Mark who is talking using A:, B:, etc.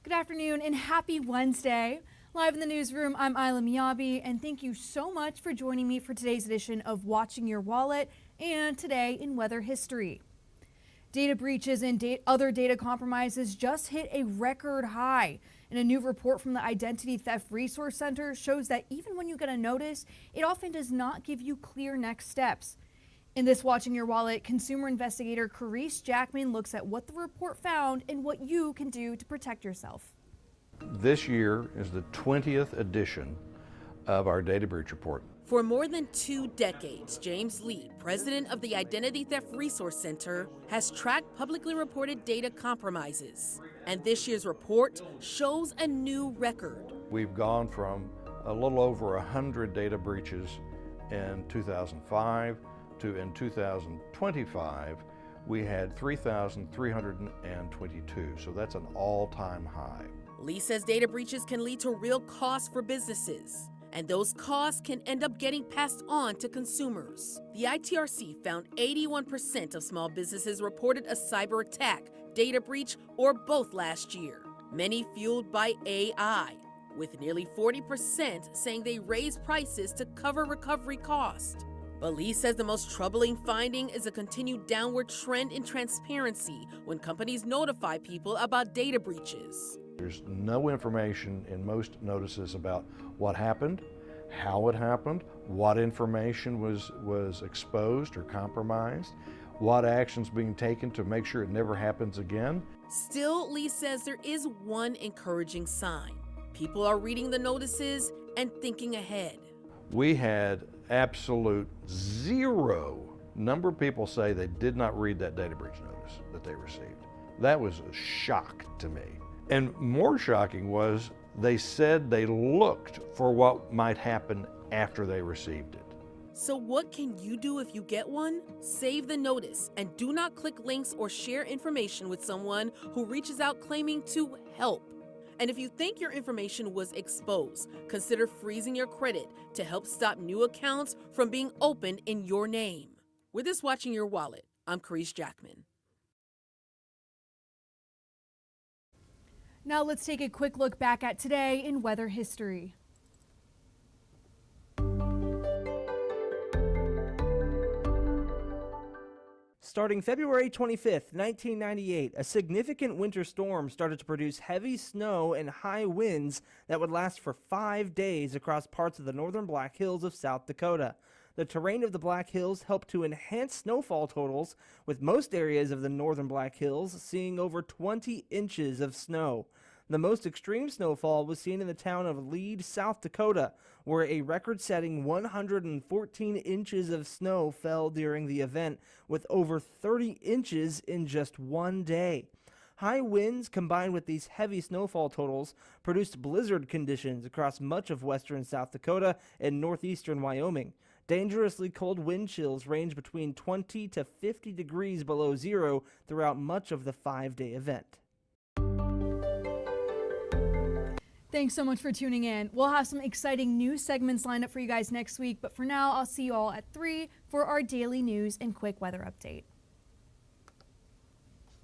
A: Good afternoon and happy Wednesday. Live in the newsroom, I'm Isla Miyabi, and thank you so much for joining me for today's edition of Watching Your Wallet and Today in Weather History. Data breaches and other data compromises just hit a record high. And a new report from the Identity Theft Resource Center shows that even when you get a notice, it often does not give you clear next steps. In this Watching Your Wallet, consumer investigator Charlottesville Jackman looks at what the report found and what you can do to protect yourself.
B: This year is the 20th edition of our data breach report.
C: For more than 2 decades, James Lee, president of the Identity Theft Resource Center, has tracked publicly reported data compromises. And this year's report shows a new record.
B: We've gone from a little over 100 data breaches in 2005 to in 2025, we had 3,322. So that's an all-time high.
C: Lee says data breaches can lead to real costs for businesses, and those costs can end up getting passed on to consumers. The ITRC found 81% of small businesses reported a cyber attack, data breach, or both last year, many fueled by AI, with nearly 40% saying they raised prices to cover recovery costs. But Lee says the most troubling finding is a continued downward trend in transparency when companies notify people about data breaches.
B: There's no information in most notices about what happened, how it happened, what information was exposed or compromised, what actions being taken to make sure it never happens again.
C: Still, Lee says there is one encouraging sign. People are reading the notices and thinking ahead.
B: We had absolute zero number of people say they did not read that data breach notice that they received. That was a shock to me. And more shocking was they said they looked for what might happen after they received it.
C: So what can you do if you get one? Save the notice and do not click links or share information with someone who reaches out claiming to help. And if you think your information was exposed, consider freezing your credit to help stop new accounts from being opened in your name. With this Watching Your Wallet, I'm Charlottesville Jackman.
A: Now let's take a quick look back at today in weather history.
D: Starting February 25th, 1998, a significant winter storm started to produce heavy snow and high winds that would last for 5 days across parts of the northern Black Hills of South Dakota. The terrain of the Black Hills helped to enhance snowfall totals, with most areas of the northern Black Hills seeing over 20 inches of snow. The most extreme snowfall was seen in the town of Lead, South Dakota, where a record-setting 114 inches of snow fell during the event, with over 30 inches in just 1 day. High winds combined with these heavy snowfall totals produced blizzard conditions across much of western South Dakota and northeastern Wyoming. Dangerously cold wind chills range between 20 to 50 degrees below zero throughout much of the 5-day event.
A: Thanks so much for tuning in. We'll have some exciting news segments lined up for you guys next week, but for now, I'll see you all at 3 for our daily news and quick weather update.